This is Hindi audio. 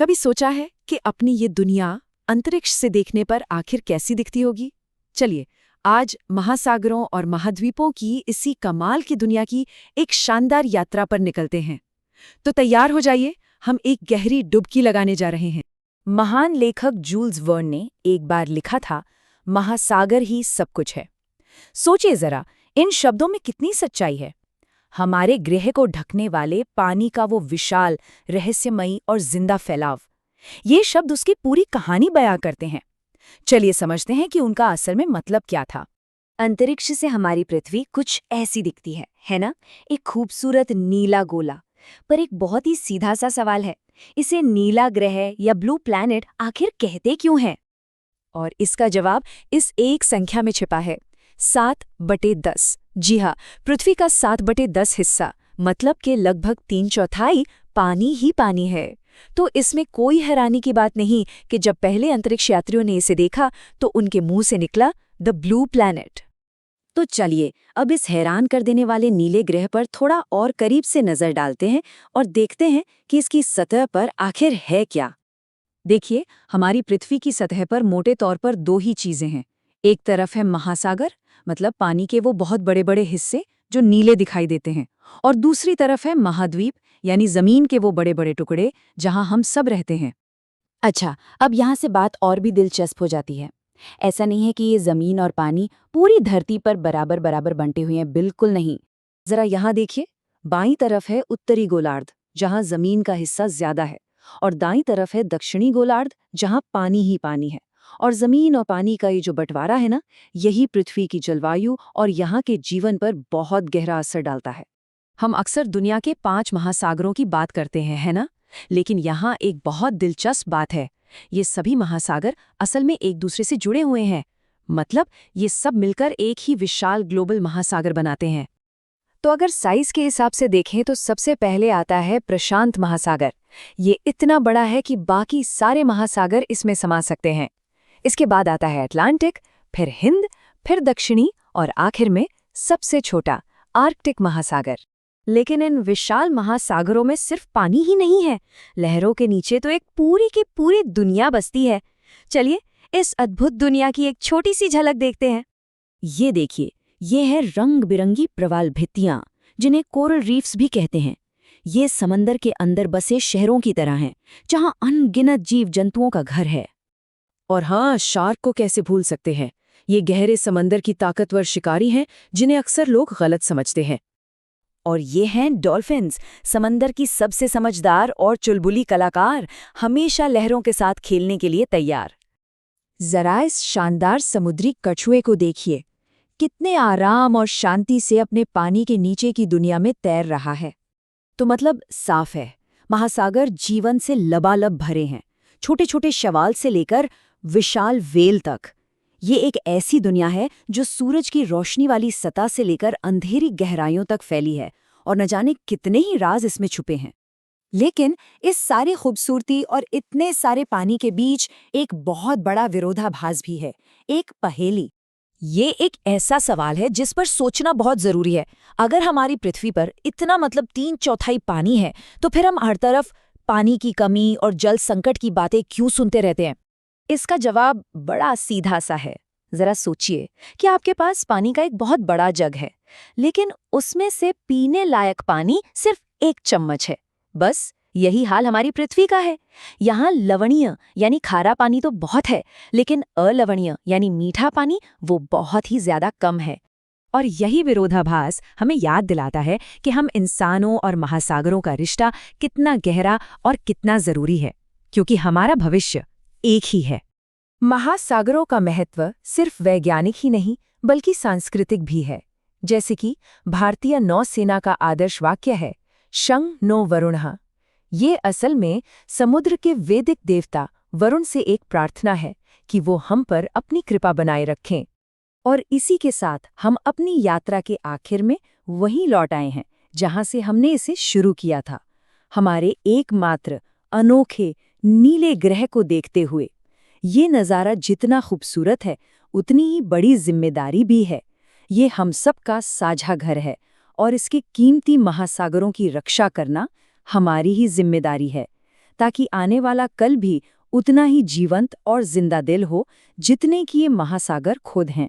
कभी सोचा है कि अपनी ये दुनिया अंतरिक्ष से देखने पर आखिर कैसी दिखती होगी? चलिए, आज महासागरों और महाद्वीपों की इसी कमाल की दुनिया की एक शानदार यात्रा पर निकलते हैं। तो तैयार हो जाइए, हम एक गहरी डुबकी लगाने जा रहे हैं। महान लेखक जूल्स वर्न ने एक बार लिखा था, महासागर ही सब कुछ है। सोचिए जरा, इन शब्दों में कितनी सच्चाई है। हमारे ग्रह को ढकने वाले पानी का वो विशाल, रहस्यमयी और जिंदा फैलाव, ये शब्द उसकी पूरी कहानी बयां करते हैं। चलिए समझते हैं कि उनका असल में मतलब क्या था। अंतरिक्ष से हमारी पृथ्वी कुछ ऐसी दिखती है ना? एक खूबसूरत नीला गोला। पर एक बहुत ही सीधा सा सवाल है, इसे नीला ग्रह या ब्लू प्लैनेट आखिर कहते क्यों हैं? और इसका जवाब इस एक संख्या में छिपा है, 7/10। जी हाँ, पृथ्वी का 7/10 हिस्सा, मतलब कि लगभग 3/4 पानी ही पानी है। तो इसमें कोई हैरानी की बात नहीं कि जब पहले अंतरिक्ष यात्रियों ने इसे देखा तो उनके मुंह से निकला द ब्लू प्लैनेट। तो चलिए अब इस हैरान कर देने वाले नीले ग्रह पर थोड़ा और करीब से नजर डालते हैं और देखते हैं कि इसकी सतह पर आखिर है क्या। देखिए, हमारी पृथ्वी की सतह पर मोटे तौर पर दो ही चीजें हैं। एक तरफ है महासागर, मतलब पानी के वो बहुत बड़े बड़े हिस्से जो नीले दिखाई देते हैं, और दूसरी तरफ है महाद्वीप, यानी जमीन के वो बड़े बड़े टुकड़े जहां हम सब रहते हैं। अच्छा, अब यहाँ से बात और भी दिलचस्प हो जाती है। ऐसा नहीं है कि ये जमीन और पानी पूरी धरती पर बराबर बराबर बंटे हुए हैं, बिल्कुल नहीं। जरा यहाँ देखिए, बाईं तरफ है उत्तरी गोलार्ध जहां जमीन का हिस्सा ज्यादा है, और दाईं तरफ है दक्षिणी गोलार्ध जहां पानी ही पानी है। और जमीन और पानी का ये जो बंटवारा है ना, यही पृथ्वी की जलवायु और यहाँ के जीवन पर बहुत गहरा असर डालता है। हम अक्सर दुनिया के 5 महासागरों की बात करते हैं, है ना? लेकिन यहाँ एक बहुत दिलचस्प बात है, ये सभी महासागर असल में एक दूसरे से जुड़े हुए हैं। मतलब ये सब मिलकर एक ही विशाल ग्लोबल महासागर बनाते हैं। तो अगर साइज के हिसाब से देखें तो सबसे पहले आता है प्रशांत महासागर। ये इतना बड़ा है कि बाकी सारे महासागर इसमें समा सकते हैं। इसके बाद आता है अटलांटिक, फिर हिंद, फिर दक्षिणी और आखिर में सबसे छोटा आर्कटिक महासागर। लेकिन इन विशाल महासागरों में सिर्फ पानी ही नहीं है, लहरों के नीचे तो एक पूरी की पूरी दुनिया बसती है। चलिए इस अद्भुत दुनिया की एक छोटी सी झलक देखते हैं। ये देखिए, ये है रंग बिरंगी प्रवाल भित्तियां, जिन्हें कोरल रीफ्स भी कहते हैं। ये समंदर के अंदर बसे शहरों की तरह हैं, जहां अनगिनत जीव जंतुओं का घर है। और हाँ, शार्क को कैसे भूल सकते हैं। ये गहरे समंदर की ताकतवर शिकारी हैं, जिन्हें अक्सर लोग गलत समझते हैं। और ये हैं डॉल्फिन्स, समंदर की सबसे समझदार और चुलबुली कलाकार, हमेशा लहरों के साथ खेलने के लिए तैयार। जरा इस शानदार समुद्री कछुए को देखिए, कितने आराम और शांति से अपने पानी के नीचे की दुनिया में तैर रहा है। तो मतलब साफ है, महासागर जीवन से लबालब भरे हैं, छोटे छोटे शैवाल से लेकर विशाल व्हेल तक। ये एक ऐसी दुनिया है जो सूरज की रोशनी वाली सतह से लेकर अंधेरी गहराइयों तक फैली है, और न जाने कितने ही राज इसमें छुपे हैं। लेकिन इस सारी खूबसूरती और इतने सारे पानी के बीच एक बहुत बड़ा विरोधाभास भी है, एक पहेली। ये एक ऐसा सवाल है जिस पर सोचना बहुत जरूरी है। अगर हमारी पृथ्वी पर इतना मतलब 3/4 पानी है, तो फिर हम हर तरफ पानी की कमी और जल संकट की बातें क्यों सुनते रहते हैं? इसका जवाब बड़ा सीधा सा है। जरा सोचिए कि आपके पास पानी का एक बहुत बड़ा जग है, लेकिन उसमें से पीने लायक पानी सिर्फ 1 चम्मच है। बस यही हाल हमारी पृथ्वी का है। यहाँ लवणीय यानी खारा पानी तो बहुत है, लेकिन अलवणीय यानी मीठा पानी वो बहुत ही ज्यादा कम है। और यही विरोधाभास हमें याद दिलाता है कि हम इंसानों और महासागरों का रिश्ता कितना गहरा और कितना जरूरी है, क्योंकि हमारा भविष्य एक ही है। महासागरों का महत्व सिर्फ वैज्ञानिक ही नहीं बल्कि सांस्कृतिक भी है। जैसे कि भारतीय नौसेना का आदर्श वाक्य है, शं नो वरुणः। ये असल में समुद्र के वैदिक देवता वरुण से एक प्रार्थना है कि वो हम पर अपनी कृपा बनाए रखें। और इसी के साथ हम अपनी यात्रा के आखिर में वहीं लौट आए हैं जहां से हमने इसे शुरू किया था, हमारे एकमात्र अनोखे नीले ग्रह को देखते हुए। ये नज़ारा जितना खूबसूरत है, उतनी ही बड़ी जिम्मेदारी भी है। ये हम सब का साझा घर है, और इसके कीमती महासागरों की रक्षा करना हमारी ही जिम्मेदारी है, ताकि आने वाला कल भी उतना ही जीवंत और जिंदा दिल हो जितने कि ये महासागर खुद हैं।